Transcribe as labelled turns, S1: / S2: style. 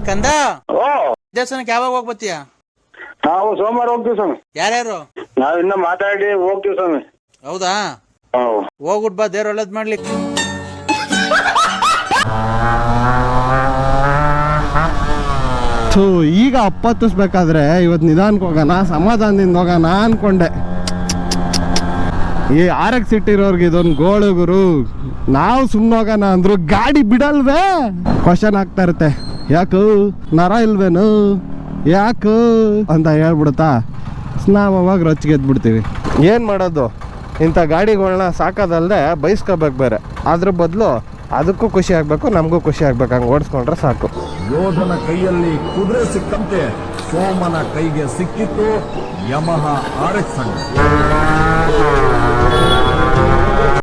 S1: ಕಂದ ದೇವಸ್ಥಾನಕ್ಕೆ ಯಾವಾಗ ಹೋಗ್ಬತ್ತೀಯ?
S2: ನಾವು ಸೋಮವಾರ ಹೋಗ್ತೀವಿ ಸ್ವಾಮಿ.
S1: ಯಾರ್ಯಾರು?
S2: ನಾವ್ ಇನ್ನ ಮಾತಾಡಿ ಹೋಗ್ತೀವಿ ಸ್ವಾಮಿ.
S1: ಹೌದಾ? ಹೋಗ್ಬಿಟ್ ಬಾ, ದೇವ್ರ ಒಳ್ಳೇದ್ ಮಾಡ್ಲಿ.
S3: ಈಗ ಅಪ್ಪತ್ತಿಸ್ಬೇಕಾದ್ರೆ ಇವತ್ತು ನಿಧಾನಕ್ಕೆ ಹೋಗೋಣ, ಸಮಾಧಾನದಿಂದ ಹೋಗೋಣ ಅನ್ಕೊಂಡೆ. ಈ RX ಇಟ್ಟಿರೋರ್ಗೆ ಇದೊಂದು ಗೋಳು ಗುರು. ನಾವು ಸುಮ್ಮನೆ ಹೋಗೋಣ ಅಂದ್ರು ಗಾಡಿ ಬಿಡಲ್ವೇ? ಕ್ವಶನ್ ಆಗ್ತಾ ಇರುತ್ತೆ, ಯಾಕು ನರ ಇಲ್ವೇನು, ಯಾಕು ಅಂತ ಹೇಳ್ಬಿಡುತ್ತಾ. ನಾವು ಅವಾಗ ರೊಚ್ಚಿಗೆದ್ಬಿಡ್ತೀವಿ. ಏನು ಮಾಡೋದು, ಇಂಥ ಗಾಡಿಗಳನ್ನ ಸಾಕೋದಲ್ದೆ ಬೈಸ್ಕೋಬೇಕು ಬೇರೆ. ಅದ್ರ ಬದಲು ಅದಕ್ಕೂ ಖುಷಿ ಆಗಬೇಕು, ನಮಗೂ ಖುಷಿ ಆಗ್ಬೇಕು. ಹಂಗೆ ಓಡಿಸ್ಕೊಂಡ್ರೆ ಸಾಕು.
S4: ಯೋಧನ ಕೈಯಲ್ಲಿ ಕುದುರೆ ಸಿಕ್ಕಂತೆ ಸೋಮನ ಕೈಗೆ ಸಿಕ್ಕಿತ್ತು ಯಮಹ RX.